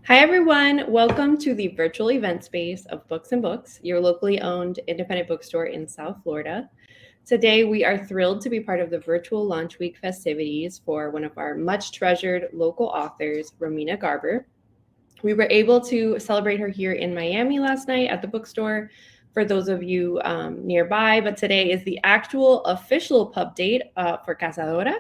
Hi, everyone. Welcome to the virtual event space of Books and Books, your locally owned independent bookstore in South Florida. Today, we are thrilled to be part of the virtual launch week festivities for one of our much treasured local authors, Romina Garber. We were able to celebrate her here in Miami last night at the bookstore for those of you nearby, but today is the actual official pub date for Cazadora,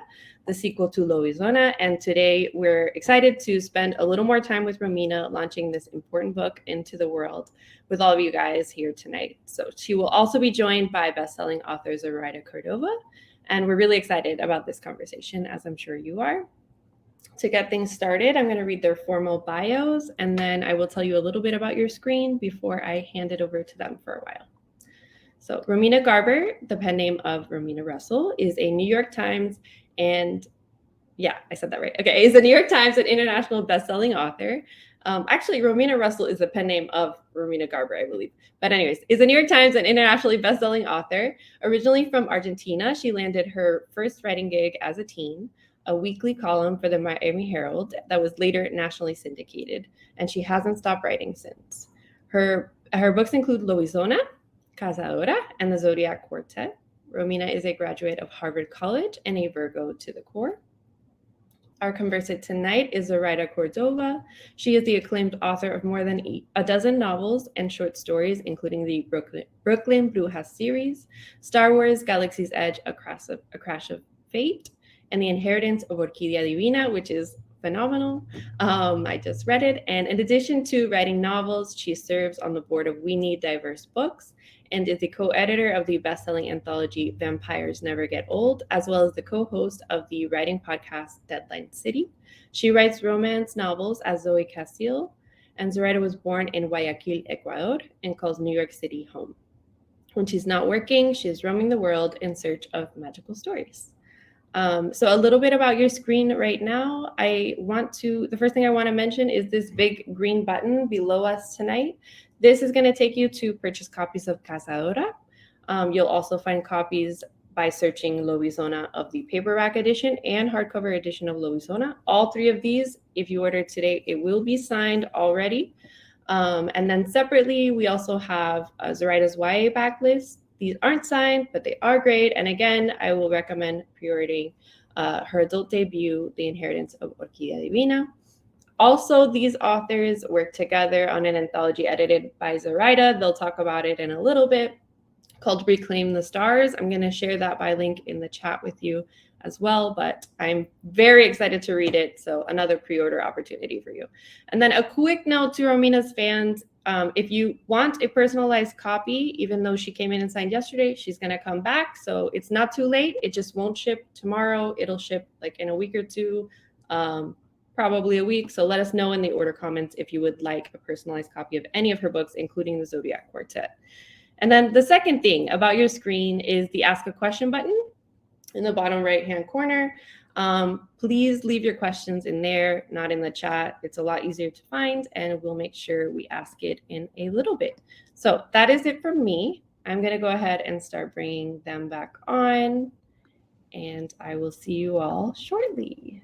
the sequel to Lobizona, and today we're excited to spend a little more time with Romina launching this important book into the world with all of you guys here tonight. So she will also be joined by best-selling author Zoraida Córdova, and we're really excited about this conversation, as I'm sure you are. To get things started, I'm going to read their formal bios, and then I will tell you a little bit about your screen before I hand it over to them for a while. So Romina Garber, the pen name of Romina Russell, is a New York Times and I said that right. Okay, is a New York Times and international best-selling author. Actually, Romina Russell is the pen name of Romina Garber, I believe. But anyways, is a New York Times and internationally best-selling author. Originally from Argentina, she landed her first writing gig as a teen, a weekly column for the Miami Herald that was later nationally syndicated, and she hasn't stopped writing since. Her books include Lobizona, Cazadora, and the Zodiac Quartet. Romina is a graduate of Harvard College and a Virgo to the core. Our conversant tonight is Zoraida Córdova. She is the acclaimed author of more than a dozen novels and short stories, including the Brooklyn Brujas series, Star Wars, Galaxy's Edge, A Crash of Fate, and The Inheritance of Orquídea Divina, which is phenomenal. I just read it. And in addition to writing novels, she serves on the board of We Need Diverse Books and is the co-editor of the best-selling anthology Vampires Never Get Old, as well as the co-host of the writing podcast Deadline City. She writes romance novels as Zoe Castile, and Zoraida was born in Guayaquil, Ecuador, and calls New York City home. When she's not working, she's roaming the world in search of magical stories. So a little bit about your screen right now. The first thing I want to mention is this big green button below us tonight. This is going to take you to purchase copies of Cazadora. You'll also find copies by searching Lobizona of the paperback edition and hardcover edition of Lobizona. All three of these, if you order today, it will be signed already. And then separately, we also have Zoraida's YA backlist. These aren't signed, but they are great. And again, I will recommend pre-ordering her adult debut, The Inheritance of Orquídea Divina. Also, these authors work together on an anthology edited by Zoraida. They'll talk about it in a little bit, called Reclaim the Stars. I'm going to share that by link in the chat with you as well, but I'm very excited to read it. So another pre-order opportunity for you. And then a quick note to Romina's fans. If you want a personalized copy, even though she came in and signed yesterday, she's going to come back. So it's not too late. It just won't ship tomorrow. It'll ship like in a week or two, probably a week. So let us know in the order comments if you would like a personalized copy of any of her books, including the Zodiac Quartet. And then the second thing about your screen is the Ask a Question button in the bottom right-hand corner. Please leave your questions in there, not in the chat. It's a lot easier to find, and we'll make sure we ask it in a little bit. So that is it from me. I'm going to go ahead and start bringing them back on, and I will see you all shortly.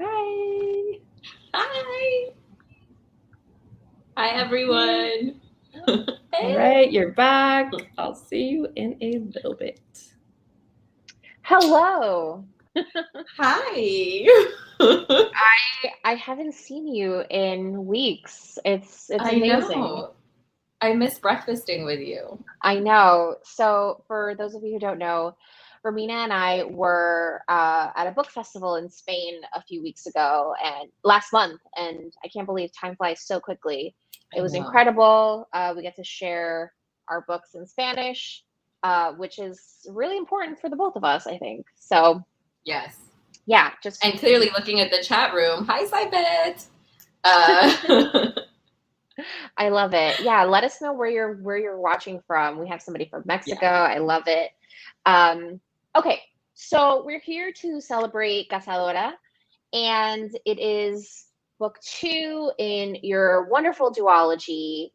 Hi. Hi. Hi, everyone. All right, you're back. I'll see you in a little bit. Hello. Hi. I haven't seen you in weeks. It's I amazing. know. I miss breakfasting with you. I know. So for those of you who don't know, Romina and I were at a book festival in Spain a few weeks ago and last month, and I can't believe time flies so quickly. It was incredible. We get to share our books in Spanish, which is really important for the both of us, I think. So Yes. yeah, and clearly looking at the chat room. Hi, Sybet. I love it. Yeah, let us know where you're watching from. We have somebody from Mexico. Yeah. I love it. Okay, so we're here to celebrate Cazadora, and it is book 2 in your wonderful duology.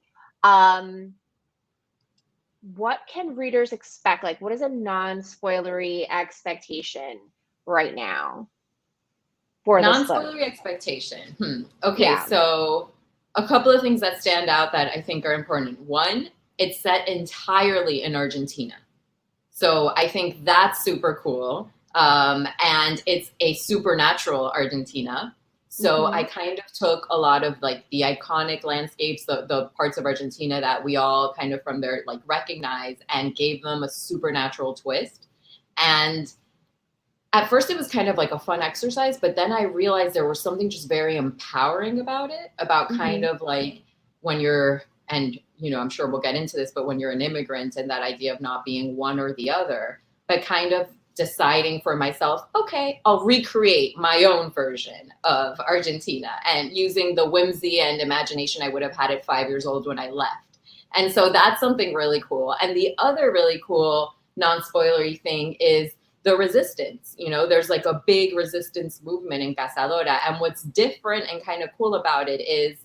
What can readers expect? Like, what is a non-spoilery expectation right now? for this book. Non-spoilery expectation. Okay, Yeah. so a couple of things that stand out that I think are important. One, it's set entirely in Argentina. So I think that's super cool. And it's a supernatural Argentina. So I kind of took a lot of like the iconic landscapes, the parts of Argentina that we all kind of from there like recognize, and gave them a supernatural twist. And at first it was kind of like a fun exercise, but then I realized there was something just very empowering about it, about kind of like when you're, and you know, I'm sure we'll get into this, but when you're an immigrant and that idea of not being one or the other, but kind of deciding for myself, okay, I'll recreate my own version of Argentina, and using the whimsy and imagination I would have had at 5 years old when I left. And so that's something really cool. And the other really cool non-spoilery thing is the resistance. You know, there's like a big resistance movement in Cazadora. And what's different and kind of cool about it is,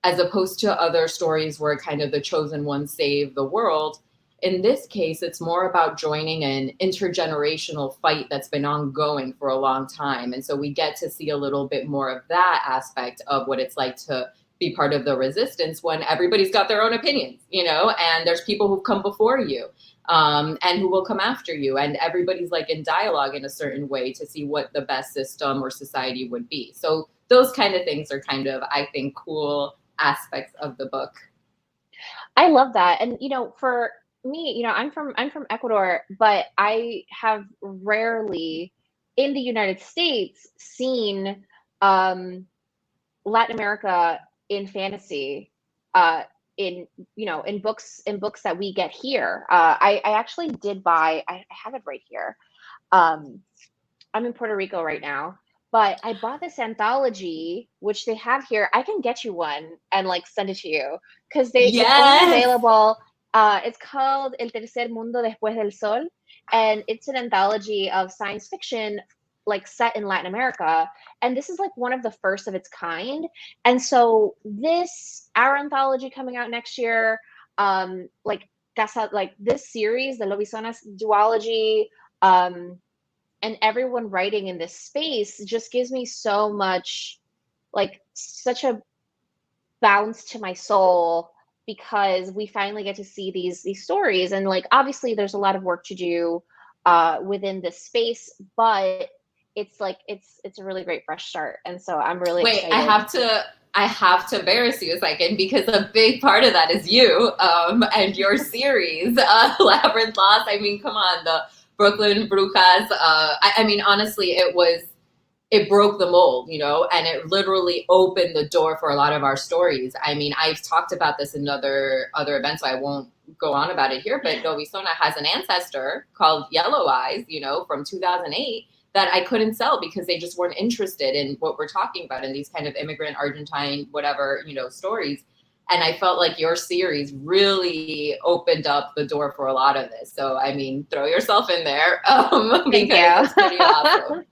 as opposed to other stories where kind of the chosen ones save the world, in this case, it's more about joining an intergenerational fight that's been ongoing for a long time. And so we get to see a little bit more of that aspect of what it's like to be part of the resistance when everybody's got their own opinions, you know, and there's people who've come before you. And who will come after you. And everybody's like in dialogue in a certain way to see what the best system or society would be. So those kind of things are kind of, I think, cool aspects of the book. I love that. And, you know, for me, you know, I'm from Ecuador, but I have rarely in the United States seen Latin America in fantasy. In, you know, in books that we get here. I actually did buy, I have it right here. I'm in Puerto Rico right now, but I bought this anthology, which they have here. I can get you one and like send it to you because it's only available. It's called El Tercer Mundo Después del Sol, and it's an anthology of science fiction like set in Latin America. And this is like one of the first of its kind. And so our anthology coming out next year, like this series, the Lobisona's duology, and everyone writing in this space just gives me so much, like such a bounce to my soul, because we finally get to see these stories. And like, obviously there's a lot of work to do within this space, but it's like it's a really great fresh start. And so I'm really excited. I have to embarrass you a second, because a big part of that is you and your series, Labyrinth Lost. I mean, come on, the Brooklyn Brujas. I mean, honestly, it broke the mold, you know, and it literally opened the door for a lot of our stories. I mean, I've talked about this in other events, so I won't go on about it here, but Lobisona has an ancestor called Yellow Eyes, you know, from 2008, that I couldn't sell because they just weren't interested in what we're talking about in these kind of immigrant Argentine, whatever, you know, stories. And I felt like your series really opened up the door for a lot of this. So, I mean, throw yourself in there because it's pretty awesome.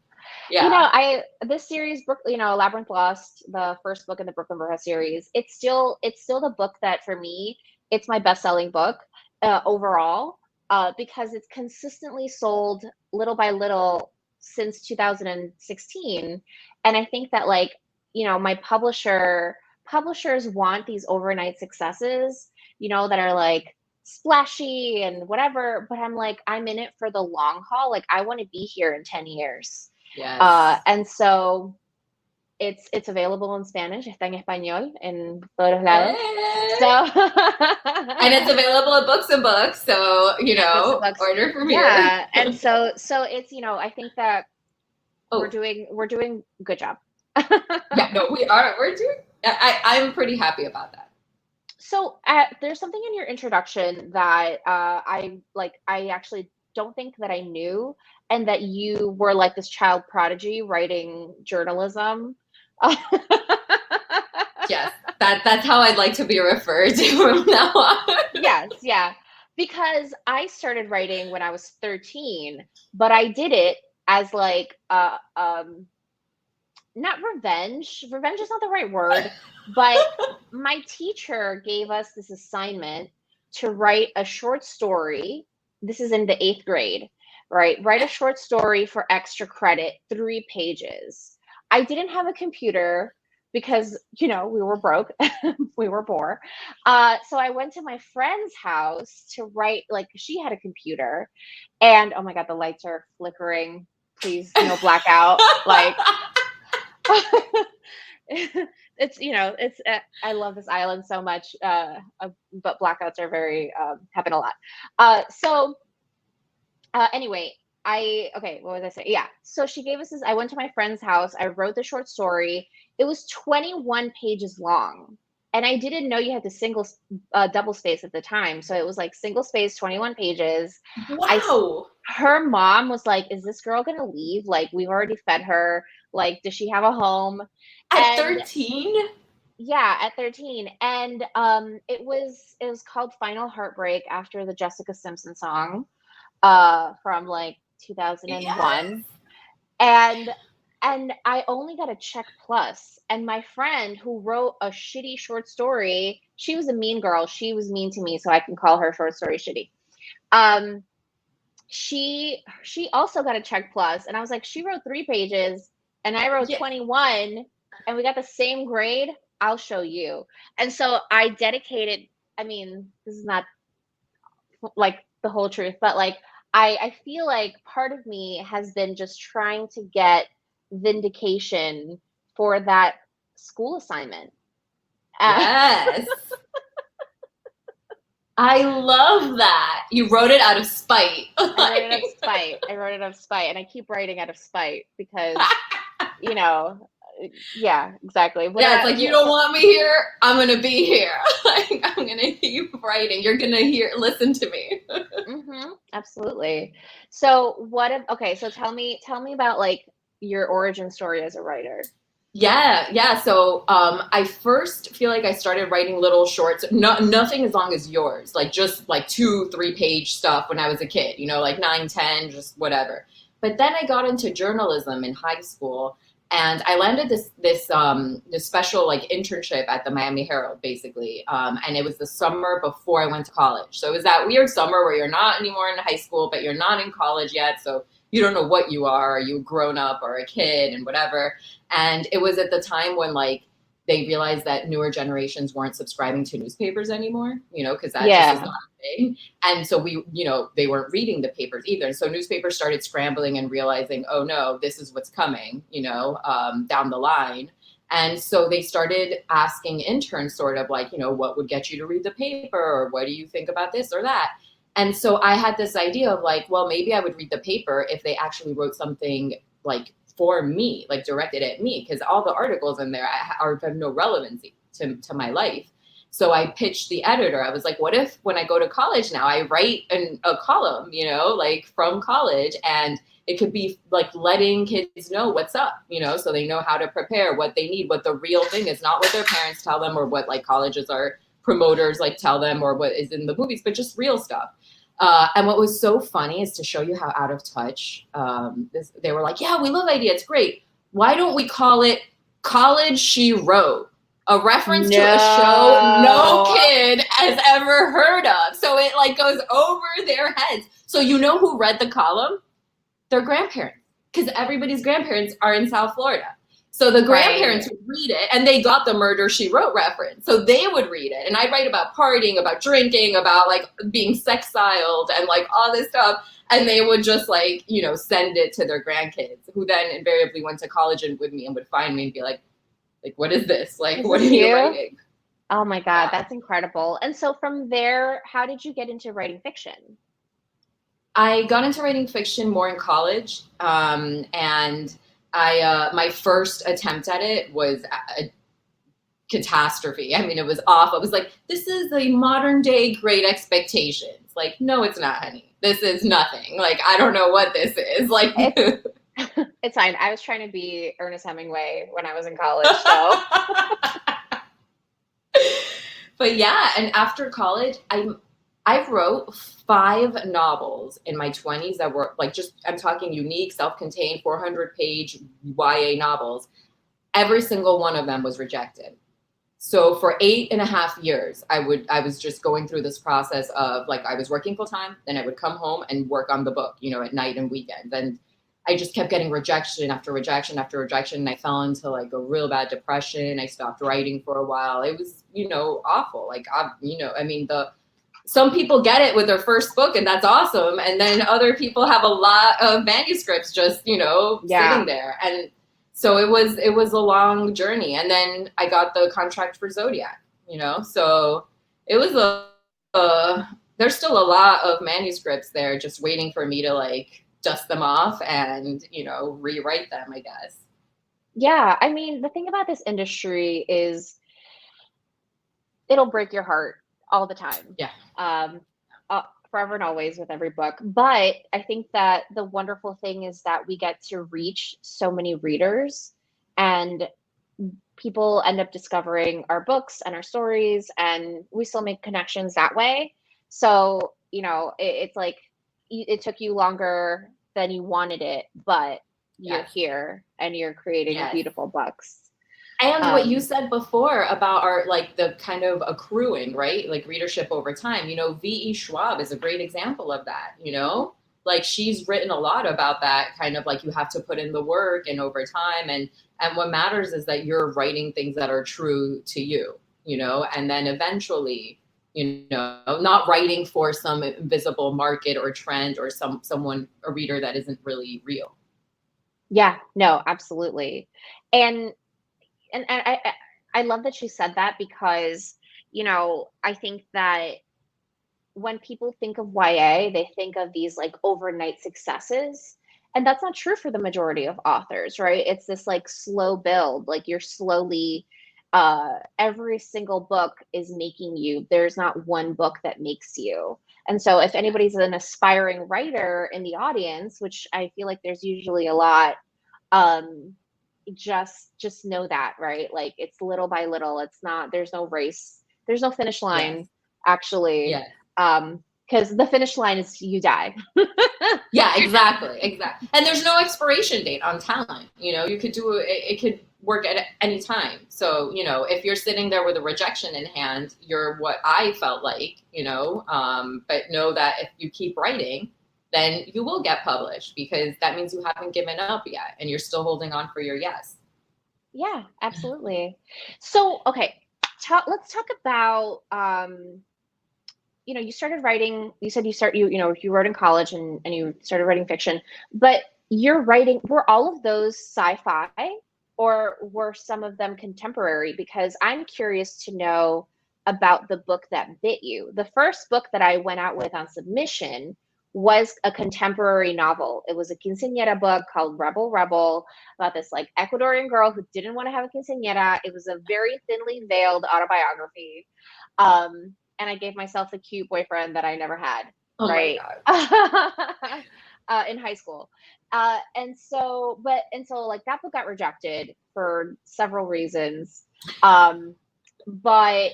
Yeah. You know, this series, you know, Labyrinth Lost, the first book in the Brooklyn Bruja series, it's still the book that for me, it's my best-selling book overall, because it's consistently sold little by little since 2016. And I think that, like, you know, my publishers want these overnight successes, you know, that are like splashy and whatever, but I'm like, I'm in it for the long haul. Like, I want to be here in 10 years. Yes. And so it's available in Spanish, está en español en todos lados. So and it's available at Books and Books, so you know, order from here. Yeah, and so it's, you know, I think that we're doing a good job. Yeah, no, we're doing. I'm pretty happy about that. So there's something in your introduction that I actually don't think that I knew, and that you were like this child prodigy writing journalism. Yes, that's how I'd like to be referred to from now on. Yes, yeah. Because I started writing when I was 13, but I did it as like not revenge. Revenge is not the right word, but my teacher gave us this assignment to write a short story. This is in the 8th grade, right? Write a short story for extra credit, 3 pages. I didn't have a computer because, we were broke, we were poor. So I went to my friend's house to write, like, she had a computer, and oh my God, the lights are flickering. Please, no blackout. Like, it's I love this island so much, but blackouts are very happen a lot. Anyway, what was I saying? Yeah. So she gave us this. I went to my friend's house. I wrote the short story. It was 21 pages long. And I didn't know you had to double space at the time. So it was like single space, 21 pages. Wow. Her mom was like, is this girl going to leave? Like, we've already fed her. Like, does she have a home? At 13? Yeah, at 13. And it was called Final Heartbreak, after the Jessica Simpson song from like 2001. Yes. And I only got a check plus. And my friend who wrote a shitty short story, she was a mean girl. She was mean to me, so I can call her short story shitty. She also got a check plus, and I was like, she wrote 3 pages and I wrote 21, and we got the same grade. I'll show you. And so I dedicated, I mean, this is not like the whole truth, but like I feel like part of me has been just trying to get vindication for that school assignment. Yes. I love that. You wrote it out of spite. I wrote it out of spite. And I keep writing out of spite because, yeah, exactly. But yeah, it's like, you don't want me here, I'm going to be here. Like, I'm going to keep writing. You're going to listen to me. Absolutely. So so tell me about like your origin story as a writer. Yeah. So I first feel like I started writing little shorts, nothing as long as yours, like just like 2-3 page stuff when I was a kid, like 9, 10, just whatever. But then I got into journalism in high school, and I landed this special like internship at the Miami Herald, basically. And it was the summer before I went to college. So it was that weird summer where you're not anymore in high school, but you're not in college yet. So you don't know what you are you grown up or a kid and whatever. And it was at the time when like they realized that newer generations weren't subscribing to newspapers anymore, because that just is not a thing. And so they weren't reading the papers either. And so newspapers started scrambling and realizing, oh no, this is what's coming, down the line. And so they started asking interns sort of like, what would get you to read the paper, or what do you think about this or that? And so I had this idea of like, well, maybe I would read the paper if they actually wrote something like for me, like directed at me, because all the articles in there have no relevancy to my life. So I pitched the editor. I was like, what if when I go to college now, I write a column, like from college, and it could be like letting kids know what's up, so they know how to prepare, what they need, what the real thing is, not what their parents tell them or what like colleges or promoters like tell them or what is in the movies, but just real stuff. And what was so funny is to show you how out of touch they were like, yeah, we love idea. It's great. Why don't we call it College She Wrote? A reference to a show no kid has ever heard of. So it like goes over their heads. So who read the column? Their grandparents, because everybody's grandparents are in South Florida. So the grandparents would read it, and they got the Murder, She Wrote reference. So they would read it. And I'd write about partying, about drinking, about like being sexiled and like all this stuff. And they would just like, send it to their grandkids, who then invariably went to college and with me and would find me and be like, what is this? Like, what are you writing? Oh my God, that's incredible. And so from there, how did you get into writing fiction? I got into writing fiction more in college. And my first attempt at it was a catastrophe. I mean, it was awful. It was like, this is the modern day Great Expectations. Like, no, it's not, honey. This is nothing. Like, I don't know what this is. Like, it's fine. I was trying to be Ernest Hemingway when I was in college. So, but yeah, and after college, I wrote 5 novels in my 20s that were like I'm talking unique, self-contained, 400-page YA novels. Every single one of them was rejected. So for 8.5 years, I was just going through this process of like, I was working full time, then I would come home and work on the book, at night and weekends. And I just kept getting rejection after rejection after rejection. And I fell into like a real bad depression. I stopped writing for a while. It was, awful. Like, some people get it with their first book and that's awesome. And then other people have a lot of manuscripts just, sitting there. And so it was a long journey. And then I got the contract for Zodiac, so it was there's still a lot of manuscripts there just waiting for me to like dust them off and, rewrite them, I guess. Yeah. I mean, the thing about this industry is it'll break your heart all the time. Yeah. Forever and always with every book. But I think that the wonderful thing is that we get to reach so many readers, and people end up discovering our books and our stories, and we still make connections that way. So, it's like it took you longer than you wanted it, but you're here and you're creating beautiful books. And what you said before about our, like, the kind of accruing, right? Like readership over time, V.E. Schwab is a great example of that, like she's written a lot about that kind of like you have to put in the work and over time. And what matters is that you're writing things that are true to you, and then eventually, not writing for some invisible market or trend or a reader that isn't really real. Yeah, no, absolutely. And I love that you said that because, I think that when people think of YA, they think of these like overnight successes. And that's not true for the majority of authors, right? It's this like slow build, like you're slowly, every single book is making you. There's not one book that makes you. And so if anybody's an aspiring writer in the audience, which I feel like there's usually a lot, just know that, right? Like it's little by little. It's not, there's no race, there's no finish line, actually. Because the finish line is you die. Yeah, exactly. And there's no expiration date on talent. You could do it could work at any time. So, if you're sitting there with a rejection in hand, you're what I felt like, but know that if you keep writing, then you will get published because that means you haven't given up yet and you're still holding on for your yes. Yeah, absolutely. So, okay, let's talk about, you started writing, you said you wrote in college and you started writing fiction, but you're writing, were all of those sci-fi or were some of them contemporary? Because I'm curious to know about the book that bit you. The first book that I went out with on submission was a contemporary novel. It was a quinceañera book called Rebel Rebel about this like Ecuadorian girl who didn't want to have a quinceañera. It was a very thinly veiled autobiography. And I gave myself the cute boyfriend that I never had, right? In high school. And so like that book got rejected for several reasons. But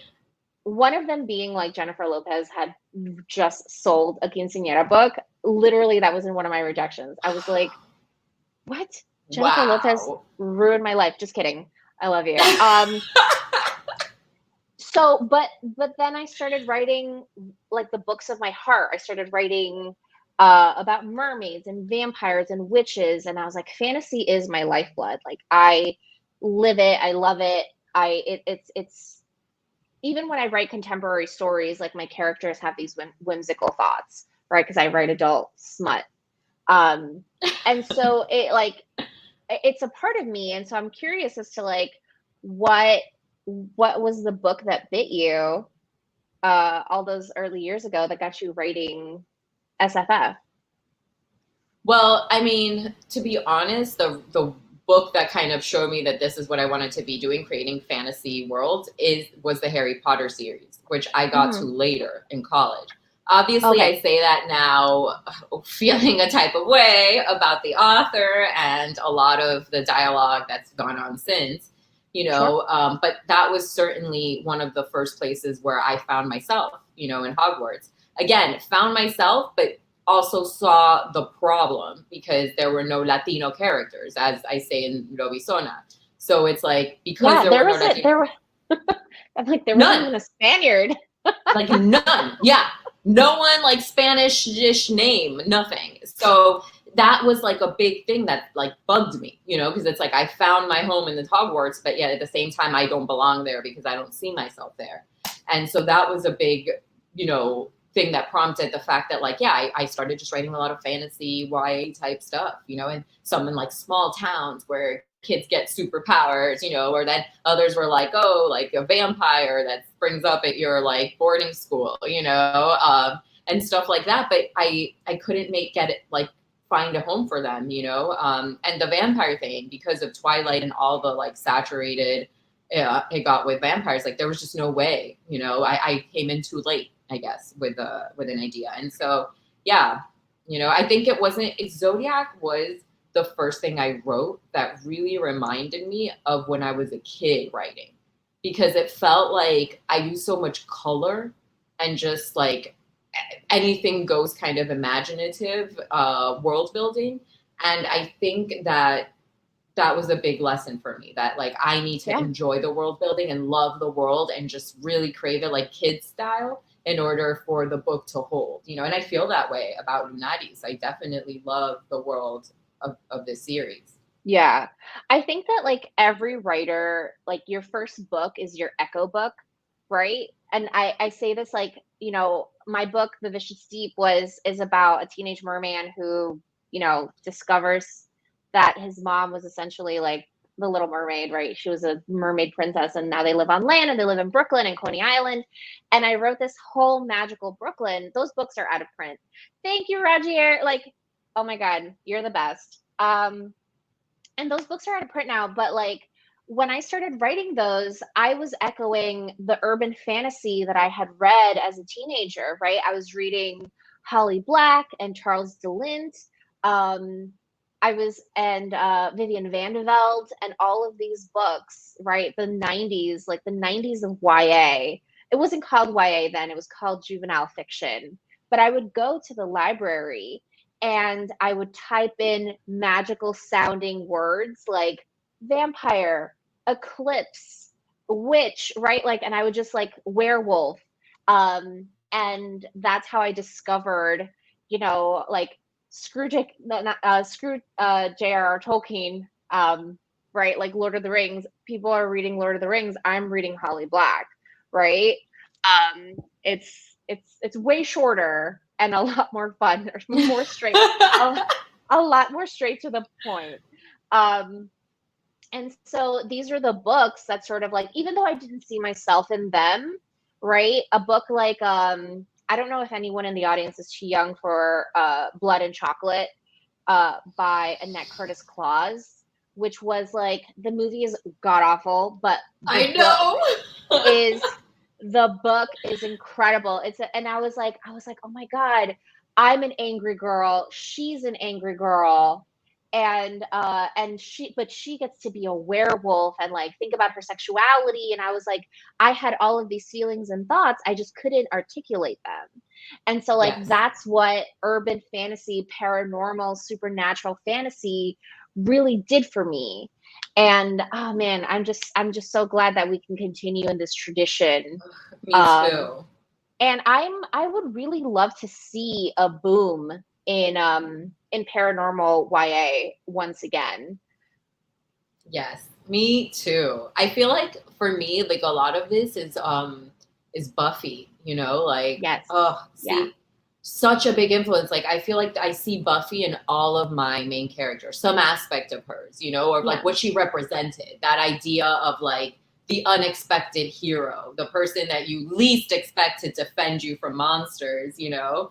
one of them being like Jennifer Lopez had just sold a quinceañera book. Literally, that was in one of my rejections. I was like, what? Jennifer Lopez ruined my life. Just kidding. I love you. So, but then I started writing like the books of my heart. I started writing about mermaids and vampires and witches. And I was like, fantasy is my lifeblood. Like I live it. I love it. It's even when I write contemporary stories, like my characters have these whimsical thoughts, right? Because I write adult smut. And so it's a part of me. And so I'm curious as to like, what was the book that bit you all those early years ago that got you writing SFF? Well, I mean, to be honest, the book that kind of showed me that this is what I wanted to be doing, creating fantasy worlds, was the Harry Potter series, which I got to later in college. Obviously, I say that now feeling a type of way about the author and a lot of the dialogue that's gone on since, but that was certainly one of the first places where I found myself, in Hogwarts. Again, found myself, but also saw the problem because there were no Latino characters, as I say in Lobisona. So it's like, because there wasn't even a Spaniard. Like none. Yeah. No one like Spanish-ish name, nothing. So that was like a big thing that like bugged me, you know, because it's like I found my home in the Hogwarts, but yet at the same time I don't belong there because I don't see myself there. And so that was a big, you know, thing that prompted the fact that like, yeah, I started just writing a lot of fantasy YA type stuff, you know, and some in like small towns where kids get superpowers, you know, or then others were like, oh, like a vampire that springs up at your like boarding school, you know, and stuff like that. But I couldn't get it like find a home for them, you know, and the vampire thing, because of Twilight and all the like saturated it got with vampires, like there was just no way, you know, I came in too late, I guess, with an idea. And so, yeah, you know, I think Zodiac was the first thing I wrote that really reminded me of when I was a kid writing, because it felt like I used so much color and just like anything goes kind of imaginative world building. And I think that was a big lesson for me, that like I need to enjoy the world building and love the world and just really crave it like kids style in order for the book to hold, you know. And I feel that way about Lunatis. I definitely love the world of this series. Yeah. I think that like every writer, like your first book is your echo book, right? And I say this like, you know, my book, The Vicious Deep, is about a teenage merman who, you know, discovers that his mom was essentially like the Little Mermaid, right? She was a mermaid princess, and now they live on land, and they live in Brooklyn and Coney Island. And I wrote this whole magical Brooklyn. Those books are out of print. Thank you, Rogier. Like, oh my God, you're the best. And those books are out of print now, but like when I started writing those, I was echoing the urban fantasy that I had read as a teenager, right? I was reading Holly Black and Charles DeLint. Vivian Vandervelde and all of these books, right? The 90s, like the 90s of YA. It wasn't called YA then, it was called juvenile fiction. But I would go to the library and I would type in magical sounding words like vampire, eclipse, witch, right? Like, and I would just like werewolf. And that's how I discovered, you know, like J.R.R. Tolkien, right? Like Lord of the Rings. People are reading Lord of the Rings. I'm reading Holly Black, right? It's way shorter and a lot more fun, or more straight, a lot more straight to the point. And so these are the books that sort of like, even though I didn't see myself in them, right? A book like, I don't know if anyone in the audience is too young for Blood and Chocolate by Annette Curtis Claus, which was like, the movie is god awful, but I know the book is incredible. And I was like, oh my God, I'm an angry girl. She's an angry girl. And she gets to be a werewolf and like think about her sexuality. And I was like, I had all of these feelings and thoughts. I just couldn't articulate them. And so like, that's what urban fantasy, paranormal, supernatural fantasy really did for me. And oh man, I'm just so glad that we can continue in this tradition. Me too. And I would really love to see a boom in paranormal YA once again. Yes, me too. I feel like for me, like a lot of this is Buffy, you know, like such a big influence. Like I feel like I see Buffy in all of my main characters, some aspect of hers, you know, or like what she represented, that idea of like the unexpected hero, the person that you least expect to defend you from monsters, you know,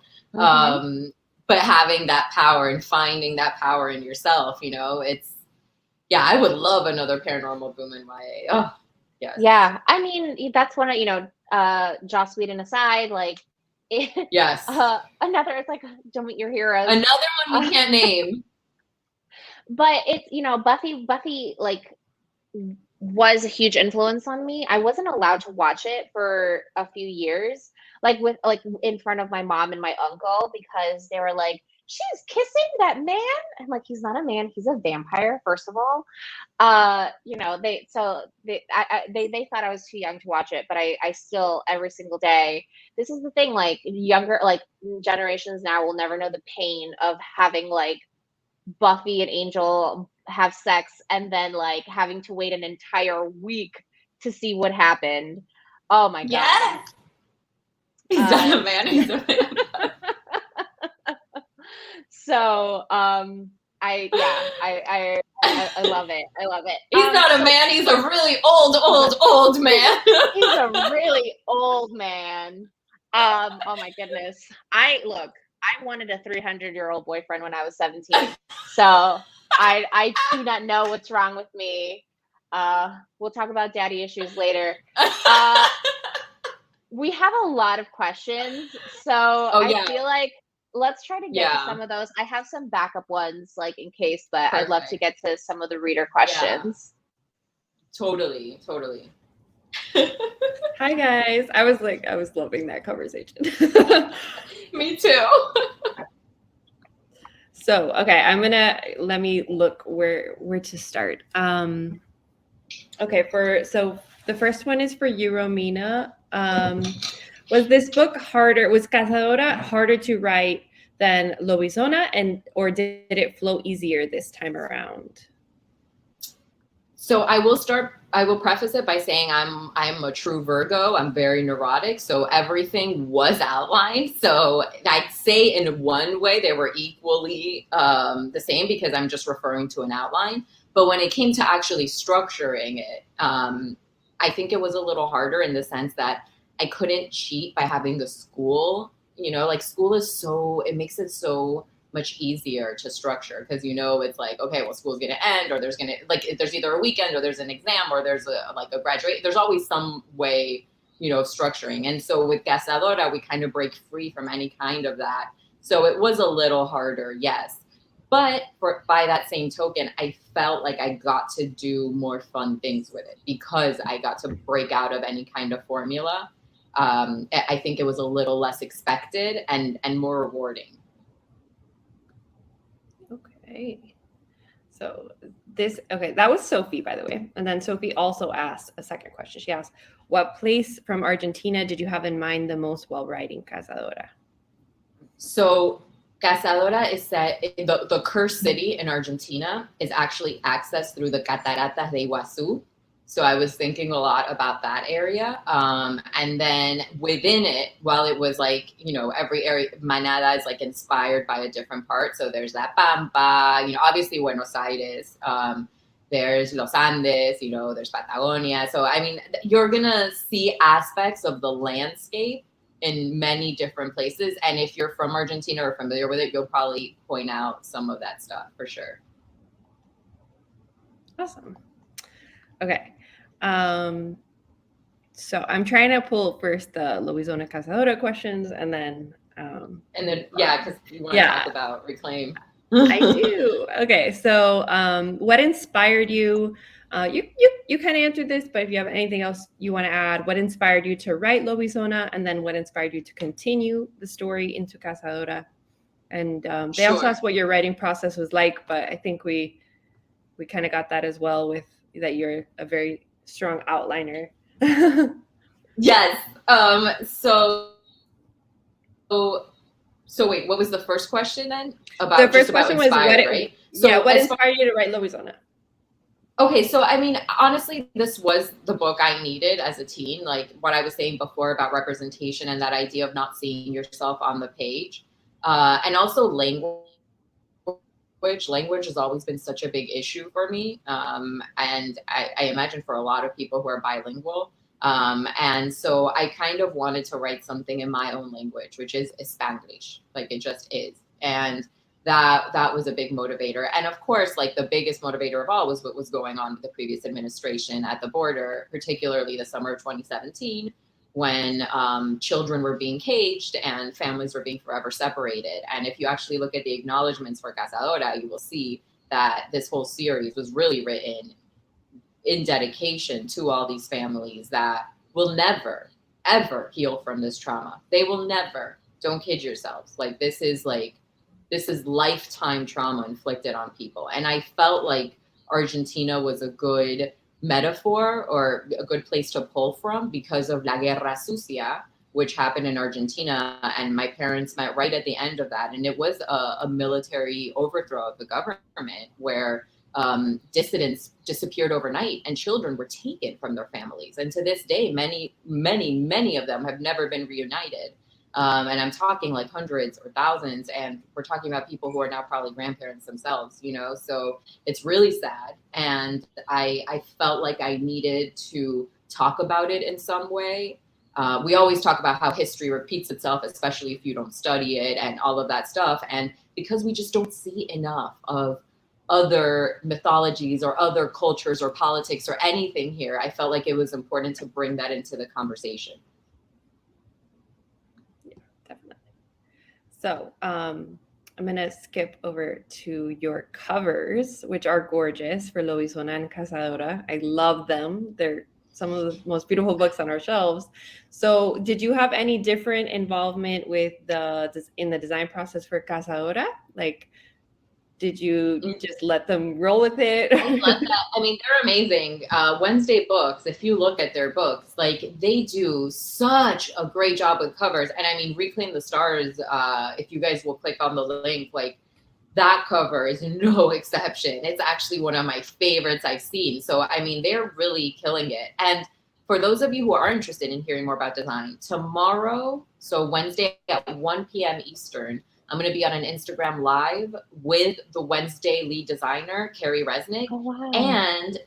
but having that power and finding that power in yourself, you know, I would love another paranormal boom in YA. Oh, yes. Yeah. I mean, that's one of, you know, Joss Whedon aside, like, yes. Another, it's like, don't meet your heroes. Another one we can't name. But it's, you know, Buffy, like, was a huge influence on me. I wasn't allowed to watch it for a few years, like in front of my mom and my uncle, because they were like, she's kissing that man. I'm like, he's not a man, he's a vampire, first of all. You know, they thought I was too young to watch it, but I still, every single day, this is the thing, like younger, like generations now will never know the pain of having like Buffy and Angel have sex and then like having to wait an entire week to see what happened. Oh my God. Yes. He's not a man, he's a man. So I love it. I love it. He's not a man, he's a really old man. He's a really old man. Oh my goodness. I wanted a 300-year-old boyfriend when I was 17. So I do not know what's wrong with me. We'll talk about daddy issues later. We have a lot of questions, so I feel like let's try to get to some of those. I have some backup ones, like in case, but I'd love to get to some of the reader questions. Totally. Hi guys. I was loving that conversation. Me too. So, okay, let me look where to start. Okay, so the first one is for you, Romina. Was this book was Cazadora harder to write than Lobizona, or did it flow easier this time around? So I will preface it by saying I'm a true Virgo. I'm very neurotic. So everything was outlined. So I'd say in one way they were equally the same because I'm just referring to an outline. But when it came to actually structuring it, I think it was a little harder in the sense that I couldn't cheat by having the school, like school it makes it so much easier to structure because it's like, okay, well, school's gonna end, or there's either a weekend or there's an exam or there's a graduate. There's always some way, of structuring. And so with Cazadora, we kind of break free from any kind of that. So it was a little harder, yes. But by that same token, I felt like I got to do more fun things with it because I got to break out of any kind of formula. I think it was a little less expected and more rewarding. Okay. So that was Sophie, by the way. And then Sophie also asked a second question. She asked, what place from Argentina did you have in mind the most while writing Cazadora? So Cazadora is set in the cursed city in Argentina is actually accessed through the Cataratas de Iguazu. So I was thinking a lot about that area. And then within it, while it was like, every area, Manada is like inspired by a different part. So there's La Pampa, obviously Buenos Aires, there's Los Andes, there's Patagonia. So, I mean, you're going to see aspects of the landscape in many different places. And if you're from Argentina or familiar with it, you'll probably point out some of that stuff for sure. Awesome. Okay. So I'm trying to pull first the Lobizona Cazadora questions and then because you want to talk about Reclaim. I do. Okay, so what inspired you? You kind of answered this, but if you have anything else you want to add, what inspired you to write Lobizona, and then what inspired you to continue the story into Cazadora? And they also asked what your writing process was like, but I think we kind of got that as well with that you're a very strong outliner. Yes. So wait, what was the first question then? The first question was what inspired you to write Lobizona? Okay, so I mean, honestly, this was the book I needed as a teen. Like what I was saying before about representation and that idea of not seeing yourself on the page, and also language. Language has always been such a big issue for me, and I imagine for a lot of people who are bilingual. And so I kind of wanted to write something in my own language, which is Spanglish, like it just is. And that was a big motivator. And of course, like the biggest motivator of all was what was going on with the previous administration at the border, particularly the summer of 2017, when children were being caged and families were being forever separated. And if you actually look at the acknowledgments for Cazadora, you will see that this whole series was really written in dedication to all these families that will never, ever heal from this trauma. They will never. Don't kid yourselves. This is lifetime trauma inflicted on people. And I felt like Argentina was a good metaphor or a good place to pull from because of La Guerra Sucia, which happened in Argentina. And my parents met right at the end of that. And it was a military overthrow of the government where dissidents disappeared overnight and children were taken from their families. And to this day, many of them have never been reunited. And I'm talking like hundreds or thousands, and we're talking about people who are now probably grandparents themselves, you know, so it's really sad. And I felt like I needed to talk about it in some way. We always talk about how history repeats itself, especially if you don't study it and all of that stuff. And because we just don't see enough of other mythologies or other cultures or politics or anything here, I felt like it was important to bring that into the conversation. So I'm going to skip over to your covers, which are gorgeous for Lobizona and Cazadora. I love them. They're some of the most beautiful books on our shelves. So did you have any different involvement with in the design process for Cazadora? Like, did you just let them roll with it? I love that. I mean, they're amazing. Wednesday Books, if you look at their books, like they do such a great job with covers. And I mean, Reclaim the Stars, if you guys will click on the link, like that cover is no exception. It's actually one of my favorites I've seen. So, I mean, they're really killing it. And for those of you who are interested in hearing more about design, tomorrow, so Wednesday at 1 p.m. Eastern, I'm going to be on an Instagram live with the Wednesday lead designer, Carrie Resnick, and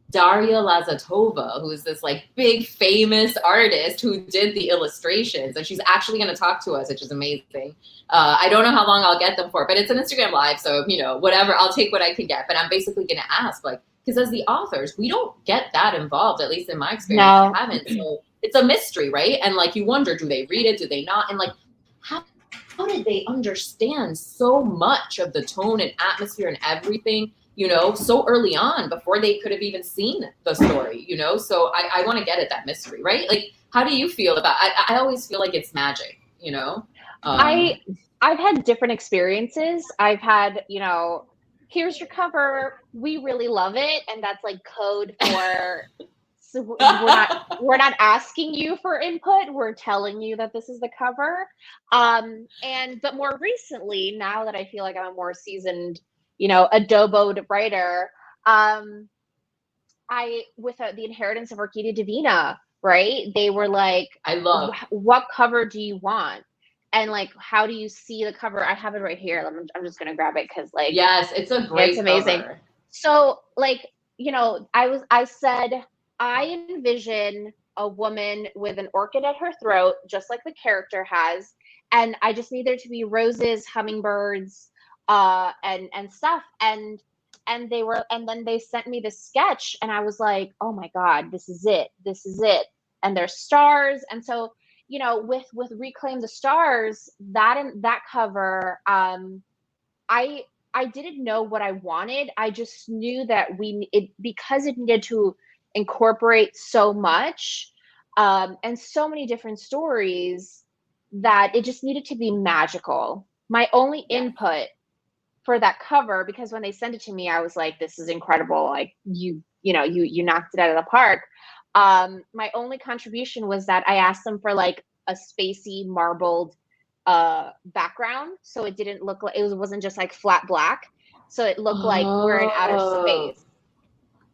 Daria Lazatova, who is this like big famous artist who did the illustrations. And she's actually going to talk to us, which is amazing. I don't know how long I'll get them for, but it's an Instagram live. So, you know, whatever, I'll take what I can get. But I'm basically going to ask, like, because as the authors, we don't get that involved, at least in my experience. No. I haven't. So it's a mystery, right? And like, you wonder, do they read it? Do they not? And like, how did they understand so much of the tone and atmosphere and everything, you know, so early on before they could have even seen the story, you know? So I want to get at that mystery, right? Like, how do you feel about it? I always feel like it's magic, you know? I've had different experiences. I've had, you know, here's your cover. We really love it. And that's like code for... So we're not asking you for input. We're telling you that this is the cover. But more recently, now that I feel like I'm a more seasoned, you know, adoboed writer, with the Inheritance of Orquídea Divina, right? They were like, I love. What cover do you want? And like, how do you see the cover? I have it right here. I'm just gonna grab it because like, yes, it's a great. It's amazing. Cover. So like, you know, I said. I envision a woman with an orchid at her throat, just like the character has. And I just need there to be roses, hummingbirds, and stuff. And then they sent me the sketch and I was like, oh my God, this is it. This is it. And there's stars. And so, you know, with Reclaim the Stars, that cover, I didn't know what I wanted. I just knew that because it needed to incorporate so much and so many different stories that it just needed to be magical. My only input for that cover, because when they sent it to me, I was like, this is incredible. Like you knocked it out of the park. My only contribution was that I asked them for like a spacey marbled background. So it didn't look like, it wasn't just like flat black. So it looked like we're in outer space.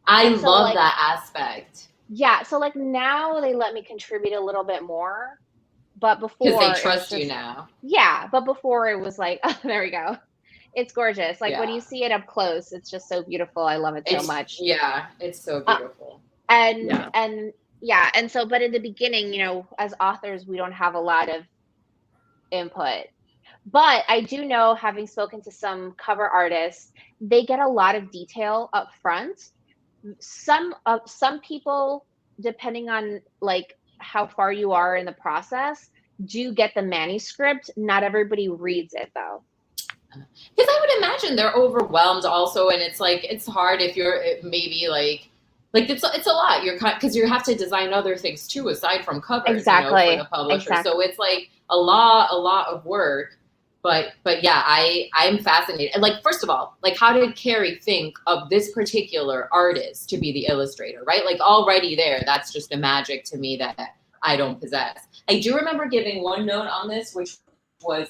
I love that aspect. Yeah, so like now they let me contribute a little bit more, but before because they trust you now. Yeah, but before it was like, oh, there we go. It's gorgeous. Like when you see it up close, it's just so beautiful. I love it so much. Yeah, it's so beautiful. And so, but in the beginning, you know, as authors, we don't have a lot of input. But I do know, having spoken to some cover artists, they get a lot of detail up front. Some people, depending on like how far you are in the process, do get the manuscript. Not everybody reads it though. Because I would imagine they're overwhelmed also, and it's like it's hard if you're maybe like it's a lot. You're because you have to design other things too aside from covers, exactly, you know, for the publisher. Exactly. So it's like a lot of work. But yeah, I'm fascinated. And like, first of all, like how did Carrie think of this particular artist to be the illustrator, right? Like already there, that's just a magic to me that I don't possess. I do remember giving one note on this, which was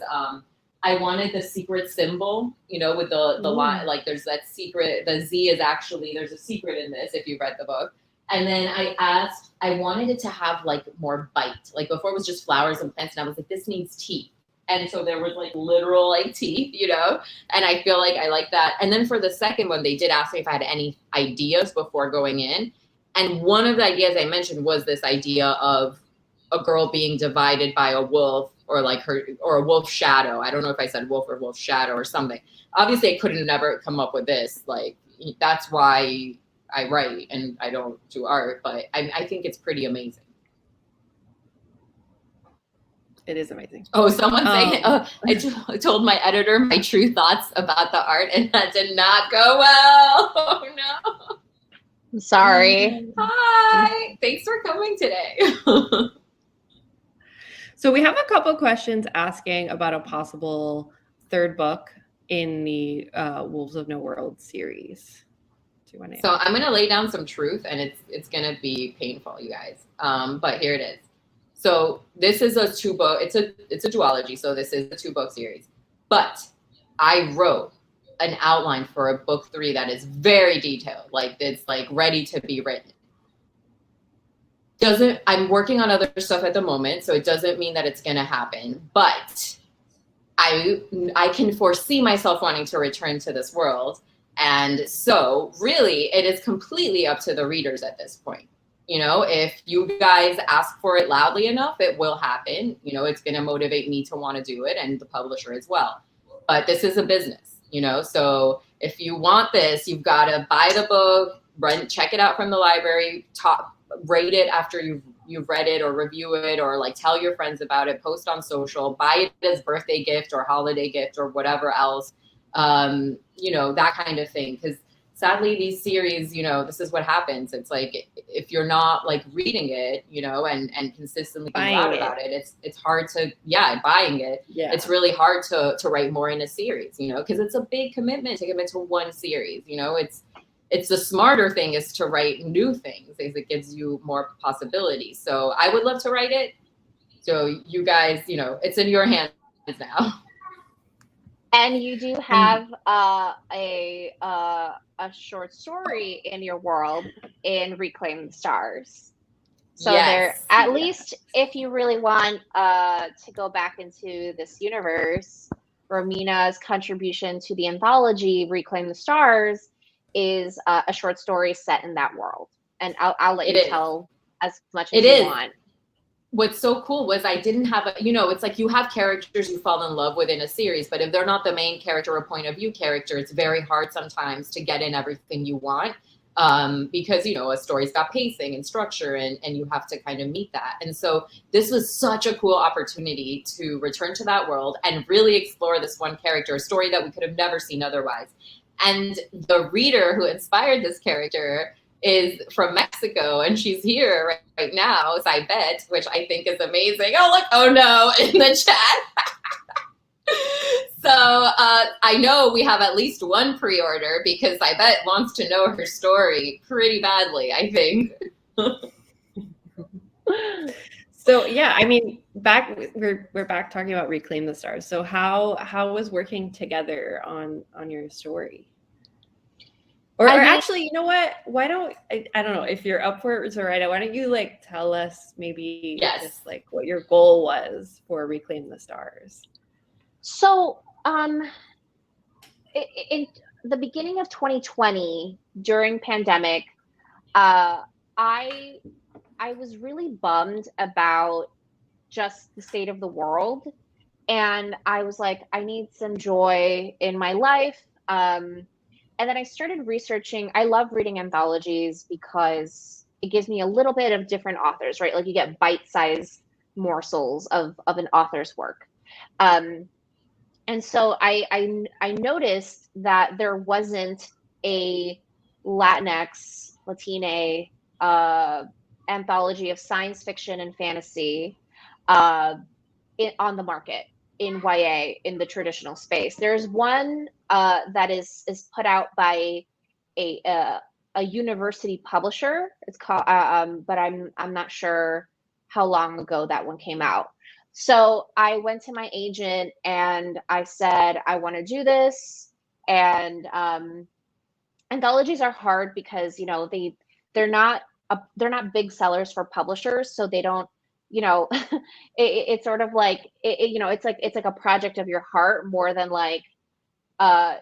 I wanted the secret symbol, you know, with the line, like there's that secret, the Z is actually, there's a secret in this if you've read the book. And then I wanted it to have like more bite. Like before it was just flowers and plants, and I was like, this needs teeth. And so there was like literal like teeth, you know, and I feel like I like that. And then for the second one, they did ask me if I had any ideas before going in. And one of the ideas I mentioned was this idea of a girl being divided by a wolf or like or a wolf shadow. I don't know if I said wolf or wolf shadow or something. Obviously I couldn't never come up with this. Like that's why I write and I don't do art, but I think it's pretty amazing. It is amazing. Oh, someone saying, I told my editor my true thoughts about the art and that did not go well. Oh no. I'm sorry. Hi, thanks for coming today. So we have a couple questions asking about a possible third book in the Wolves of No World series. Do you want to? So I'm gonna lay down some truth, and it's gonna be painful, you guys. But here it is. So this is a it's a duology. So this is a 2-book series. But I wrote an outline for a book 3 that is very detailed, like it's like ready to be written. I'm working on other stuff at the moment, so it doesn't mean that it's going to happen, but I can foresee myself wanting to return to this world. And so really it is completely up to the readers at this point. You know, if you guys ask for it loudly enough, it will happen. You know, it's going to motivate me to want to do it and the publisher as well. But this is a business, you know, so if you want this, you've got to buy the book, check it out from the library, rate it after you've read it or review it or like tell your friends about it, post on social, buy it as birthday gift or holiday gift or whatever else, you know, that kind of thing. Because sadly, these series, you know, this is what happens. It's like if you're not like reading it, you know, and consistently being loud about it, it's hard to buying it. Yeah. It's really hard to write more in a series, you know, because it's a big commitment to commit to one series. You know, it's the smarter thing is to write new things because it gives you more possibilities. So I would love to write it. So you guys, you know, it's in your hands now. And you do have a short story in your world in Reclaim the Stars. So there, at least if you really want to go back into this universe, Romina's contribution to the anthology Reclaim the Stars is a short story set in that world. And I'll let you tell as much as you want. What's so cool was I didn't have you know, it's like you have characters you fall in love with in a series, but if they're not the main character or point of view character, it's very hard sometimes to get in everything you want because, you know, a story's got pacing and structure and you have to kind of meet that. And so this was such a cool opportunity to return to that world and really explore this one character, a story that we could have never seen otherwise. And the reader who inspired this character is from Mexico, and she's here right now, Saibet, which I think is amazing. Oh, look, oh no, in the chat. So I know we have at least one pre-order because Saibet wants to know her story pretty badly, I think. So yeah, I mean, we're back talking about Reclaim the Stars. So how was working together on your story? Or actually, you know what? Why don't I don't know if you're up for it, Zoraida. Why don't you like tell us maybe just like what your goal was for Reclaim the Stars? So, in the beginning of 2020, during pandemic, I was really bummed about just the state of the world, and I was like, I need some joy in my life. And then I started researching. I love reading anthologies because it gives me a little bit of different authors, right? Like you get bite-sized morsels of an author's work. And so I noticed that there wasn't a Latina anthology of science fiction and fantasy on the market in YA in the traditional space. There's one that is put out by a university publisher. It's called, but I'm not sure how long ago that one came out. So I went to my agent and I said, I want to do this. And anthologies are hard because, you know, they're not they're not big sellers for publishers, so they don't, you know, it's sort of like you know, it's like a project of your heart more than like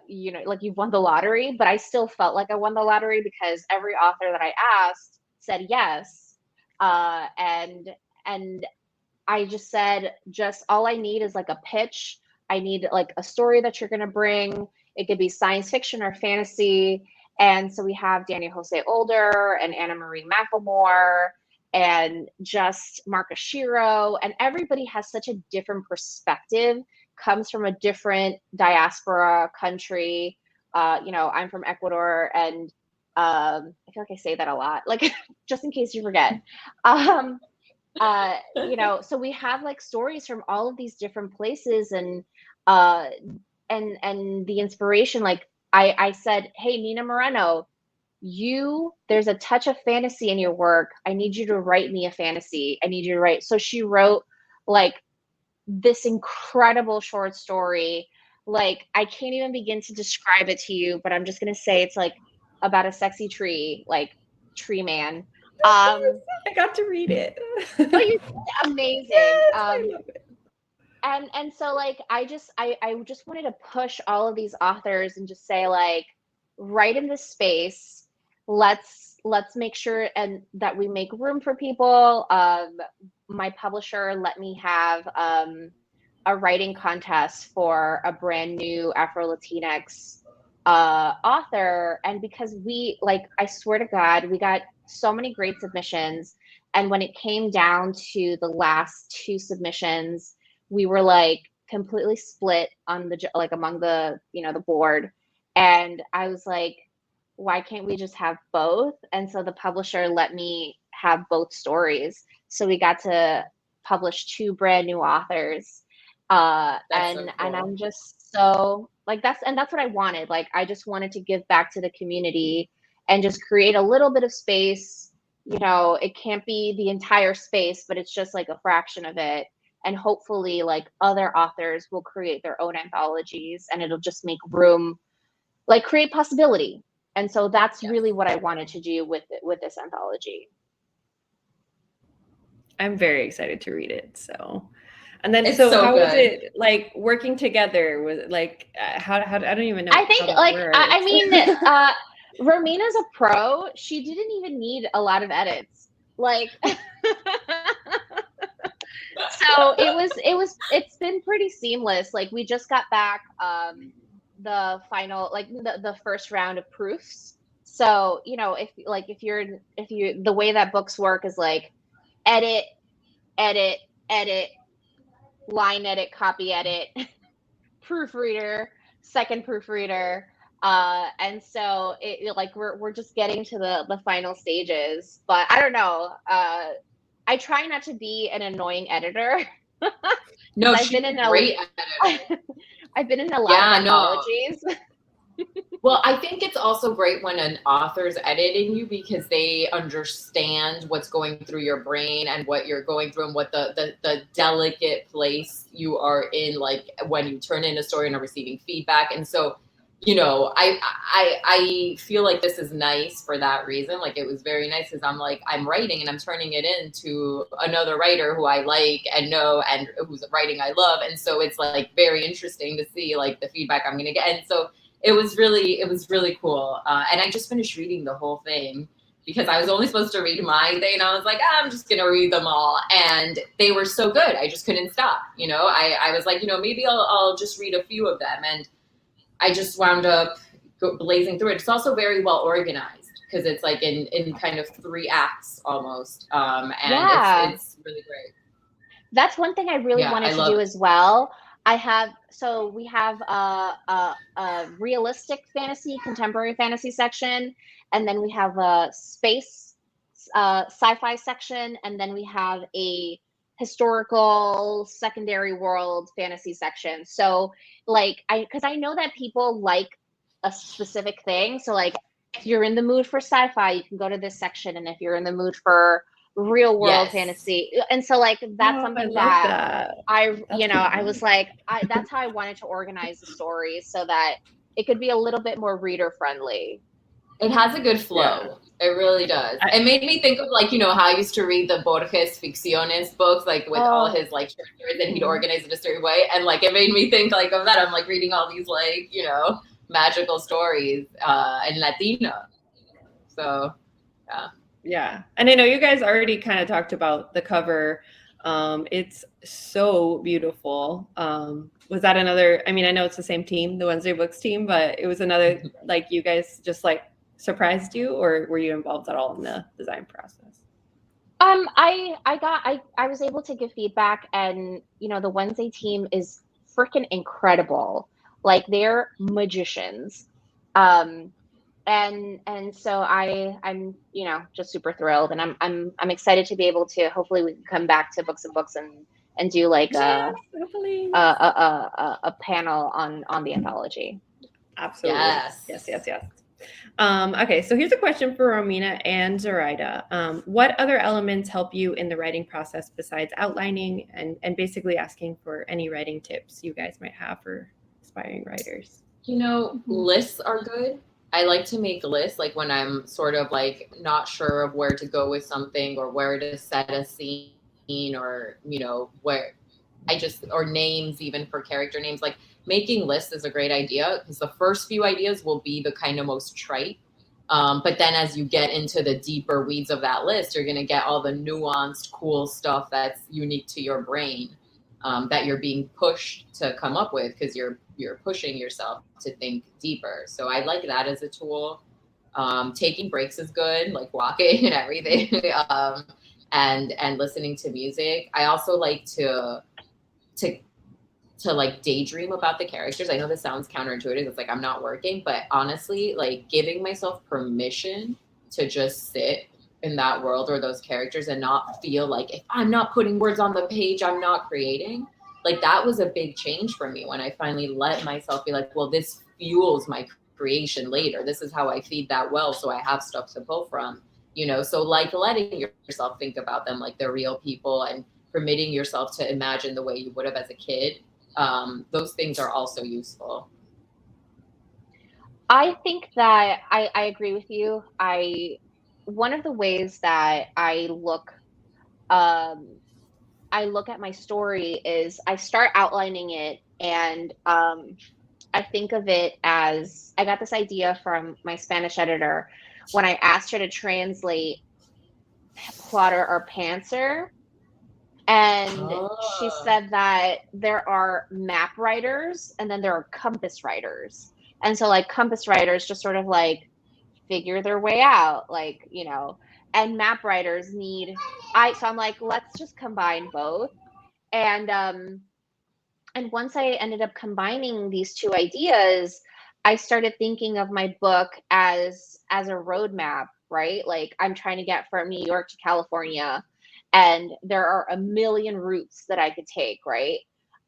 you know, like you've won the lottery. But I still felt like I won the lottery because every author that I asked said yes. And I just said, just all I need is like a pitch. I need like a story that you're going to bring. It could be science fiction or fantasy. And so we have Daniel Jose Older and Anna Marie McLemore and just Mark Ashiro. And everybody has such a different perspective, comes from a different diaspora country. You know, I'm from Ecuador, and I feel like I say that a lot, like just in case you forget. You know, so we have like stories from all of these different places, and the inspiration, like I said, hey, Nina Moreno, there's a touch of fantasy in your work. I need you to write me a fantasy. I need you to write. So she wrote like this incredible short story. Like, I can't even begin to describe it to you, but I'm just going to say it's like about a sexy tree, like tree man. I got to read it. Oh, you amazing. Yes, I love it. And so like I just wanted to push all of these authors and just say, like, write in this space. Let's make sure and that we make room for people. My publisher let me have a writing contest for a brand new Afro-Latinx author. And because we, like, I swear to God, we got so many great submissions. And when it came down to the last two submissions, we were like completely split on the, like, among the, you know, the board. And I was like, why can't we just have both? And so the publisher let me have both stories. So we got to publish two brand new authors. And I'm just so like, that's what I wanted. Like, I just wanted to give back to the community and just create a little bit of space. You know, it can't be the entire space, but it's just like a fraction of it. And hopefully like other authors will create their own anthologies, and it'll just make room, like create possibility. And so that's really what I wanted to do with this anthology. I'm very excited to read it. So, and then It's so so how good. was it like working together? Was it like how I don't even know. I think how that like works. I mean, Romina's a pro. She didn't even need a lot of edits. Like, so it's been pretty seamless. Like, we just got back the final, like the first round of proofs. So, you know, if you the way that books work is like edit, line edit, copy edit, proofreader, second proofreader. And so it like we're just getting to the final stages. But I don't know. I try not to be an annoying editor. No, I've been in a great editor. I've been in a lot of anthologies. Well, I think it's also great when an author's editing you, because they understand what's going through your brain and what you're going through and what the delicate place you are in, like when you turn in a story and are receiving feedback. And so, you know, I feel like this is nice for that reason. Like, it was very nice because I'm like, I'm writing and I'm turning it into another writer who I like and know and whose writing I love. And so it's like very interesting to see like the feedback I'm going to get. And so it was really cool. And I just finished reading the whole thing because I was only supposed to read my thing. And I was like, I'm just going to read them all. And they were so good. I just couldn't stop. You know, I was like, you know, maybe I'll just read a few of them. And I just wound up blazing through it. It's also very well organized because it's like in kind of 3 acts almost. And it's really great. That's one thing I really wanted to do as well. We have a realistic fantasy, contemporary fantasy section, and then we have a space sci-fi section, and then we have a historical secondary world fantasy section. So like, because I know that people like a specific thing. So like, if you're in the mood for sci-fi, you can go to this section, and if you're in the mood for real world Yes. fantasy. And so like that's something I love that I was like, that's how I wanted to organize the story so that it could be a little bit more reader friendly. It has a good flow. It really does. It made me think of like, how I used to read the Borges Ficciones books, like with all his like short stories, and he'd organize it a certain way. And like, it made me think like of that. I'm like reading all these like, magical stories in Latino. So, yeah. Yeah. And I know you guys already kind of talked about the cover. It's so beautiful. Was that another, I mean, I know it's the same team, the Wednesday Books team, but it was another, like you guys just like surprised you, or were you involved at all in the design process? I was able to give feedback, and the Wednesday team is freaking incredible. Like they're magicians. And so I'm just super thrilled, and I'm excited to be able to, hopefully we can come back to Books and Books and do like Hopefully. a panel on the anthology. Absolutely. Yes. Yes. Okay, so here's a question for Romina and Zoraida. What other elements help you in the writing process besides outlining and basically asking for any writing tips you guys might have for aspiring writers? Lists are good. I like to make lists, like when I'm sort of like not sure of where to go with something, or where to set a scene, or where or names, even for character names. Like making lists is a great idea, because the first few ideas will be the kind of most trite. But then as you get into the deeper weeds of that list, you're going to get all the nuanced, cool stuff that's unique to your brain, that you're being pushed to come up with, because you're pushing yourself to think deeper. So I like that as a tool. Taking breaks is good, like walking and everything, and listening to music. I also like to like daydream about the characters. I know this sounds counterintuitive. It's like I'm not working, but honestly, like giving myself permission to just sit in that world or those characters and not feel like, if I'm not putting words on the page, I'm not creating. Like that was a big change for me when I finally let myself be like, well, this fuels my creation later. This is how I feed that well, so I have stuff to pull from. So like letting yourself think about them like they're real people, and permitting yourself to imagine the way you would have as a kid. Those things are also useful. I think that I agree with you. One of the ways that I look at my story is I start outlining it, and I think of it as, I got this idea from my Spanish editor when I asked her to translate plotter or pantser. And she said that there are map writers and then there are compass writers. And so like compass writers just sort of like figure their way out, like, and map writers so I'm like, let's just combine both. And once I ended up combining these two ideas, I started thinking of my book as a roadmap, right? Like I'm trying to get from New York to California, and there are a million routes that I could take, right?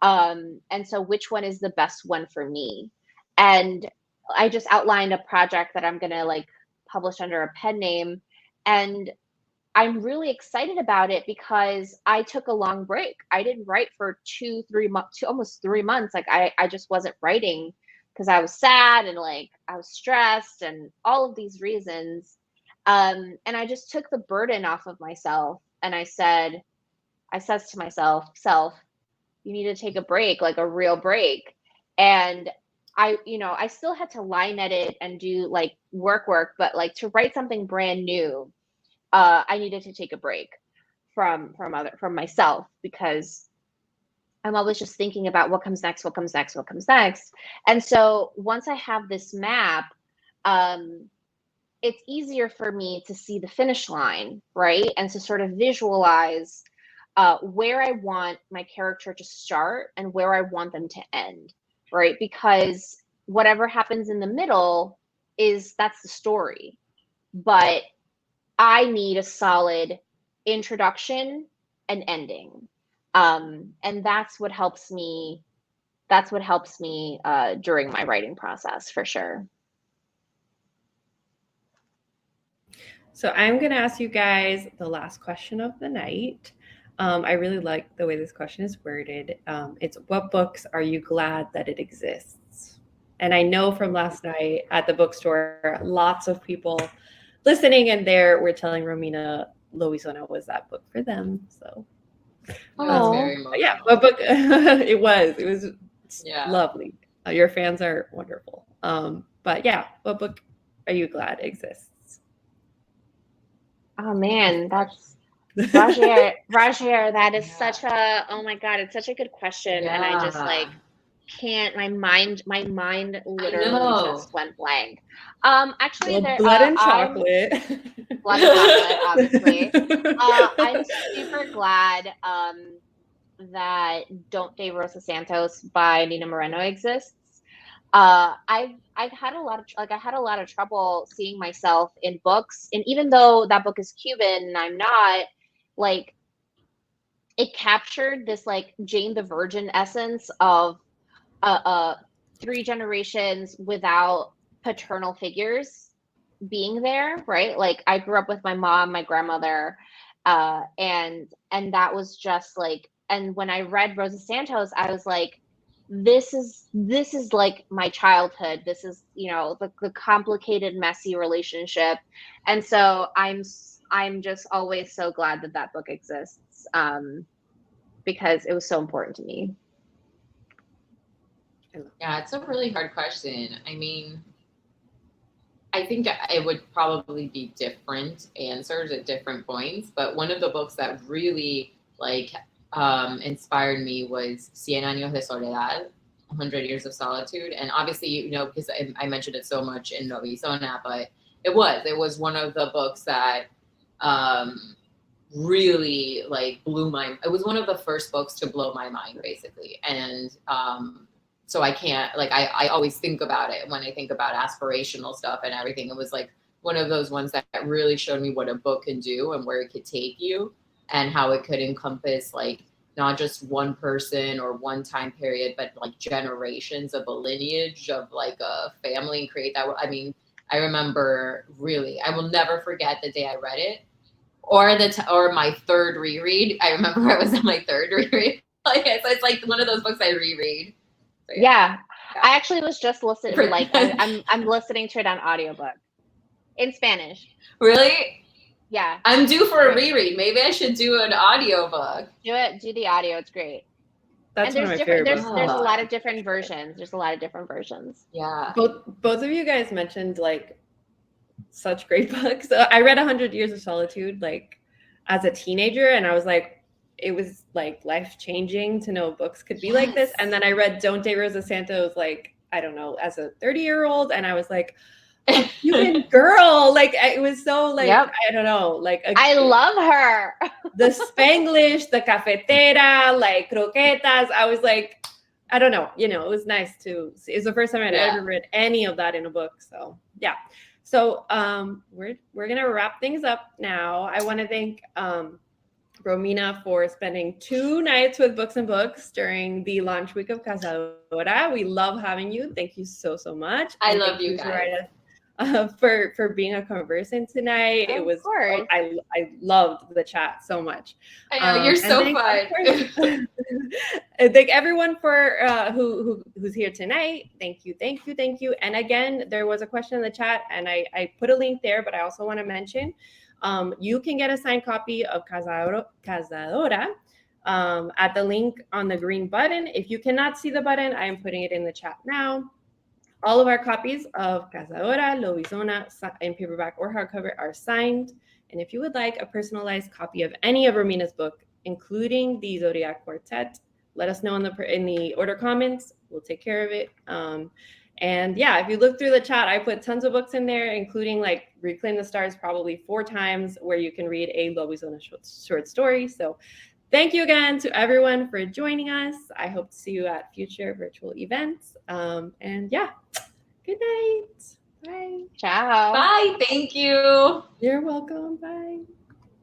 And so which one is the best one for me? And I just outlined a project that I'm gonna like publish under a pen name, and I'm really excited about it because I took a long break. I didn't write for 2-3 months, almost 3 months. Like I just wasn't writing because I was sad, and like I was stressed, and all of these reasons. And I just took the burden off of myself, and I said to myself, you need to take a break, like a real break. And I still had to line edit and do like work, but like to write something brand new, I needed to take a break from myself, because I'm always just thinking about what comes next. And so once I have this map, it's easier for me to see the finish line, right? And to sort of visualize where I want my character to start and where I want them to end, right? Because whatever happens in the middle that's the story. But I need a solid introduction and ending. And that's what helps me. During my writing process, for sure. So I'm going to ask you guys the last question of the night. I really like the way this question is worded. It's what books are you glad that it exists? And I know from last night at the bookstore, lots of people listening in there were telling Romina Loisona was that book for them. So That's very emotional. yeah, what book? It was Yeah. lovely. Your fans are wonderful. But yeah, what book are you glad exists? Oh man, that's Roger. That is such a, oh my God, it's such a good question. And I just like can't, my mind literally just went blank. Actually, Well, blood and chocolate. Blood and chocolate, obviously. I'm super glad that Don't Date Rosa Santos by Nina Moreno exists. I've had a lot of I had a lot of trouble seeing myself in books, and even though that book is Cuban and I'm not, like, it captured this like Jane the Virgin essence of 3 generations without paternal figures being there, right? Like I grew up with my mom, my grandmother, and that was just like, and when I read Rosa Santos, I was like, this is like my childhood. This is, you know, the complicated, messy relationship. And so I'm just always so glad that that book exists, because it was so important to me. Yeah, it's a really hard question. I mean, I think it would probably be different answers at different points, but one of the books that really like inspired me was Cien Años de Soledad, 100 Years of Solitude. And obviously, you know, because I mentioned it so much in Novizona, but it was one of the books that really like it was one of the first books to blow my mind, basically. And so I can't, like, I always think about it when I think about aspirational stuff and everything. It was like one of those ones that really showed me what a book can do and where it could take you and how it could encompass like not just one person or one time period, but like generations of a lineage of like a family, and create that. I mean, I remember really, I will never forget the day I read it, or or my third reread. I remember I was in my third reread. Like, so it's like one of those books I reread. So, yeah. I actually was just listening, like I'm listening to it on audiobook in Spanish. Really? Yeah. I'm due for a reread. Maybe I should do an audiobook. Do the audio. It's great. That's and one of my favorite books. There's a lot of different versions. Yeah. Both of you guys mentioned like such great books. I read 100 Years of Solitude like as a teenager, and I was like, it was like life-changing to know books could be like this. And then I read Don't Date Rosa Santos, like, I don't know, as a 30-year-old, and I was like, a Cuban girl. Like, it was so like, I don't know, like I love her. The Spanglish, the cafetera, like croquetas. I was like, I don't know, you know, it was nice to see. It was the first time I'd ever read any of that in a book. So yeah. So we're gonna wrap things up now. I want to thank Romina for spending 2 nights with Books and Books during the launch week of Cazadora. We love having you. Thank you so much. I love you guys. Zoraida, for being a conversant tonight. It was I loved the chat so much. I know, you're so fun. And thank everyone for who's here tonight. Thank you. And again, there was a question in the chat, and I put a link there, but I also want to mention you can get a signed copy of Cazadora at the link on the green button. If you cannot see the button, I am putting it in the chat now. All of our copies of Cazadora, Loizona, in paperback or hardcover are signed. And if you would like a personalized copy of any of Romina's book, including the Zodiac Quartet, let us know in the order comments. We'll take care of it. And yeah, if you look through the chat, I put tons of books in there, including like Reclaim the Stars probably 4 times, where you can read a Loizona short story. So thank you again to everyone for joining us. I hope to see you at future virtual events. And yeah, good night. Bye. Ciao. Bye. Thank you. You're welcome. Bye.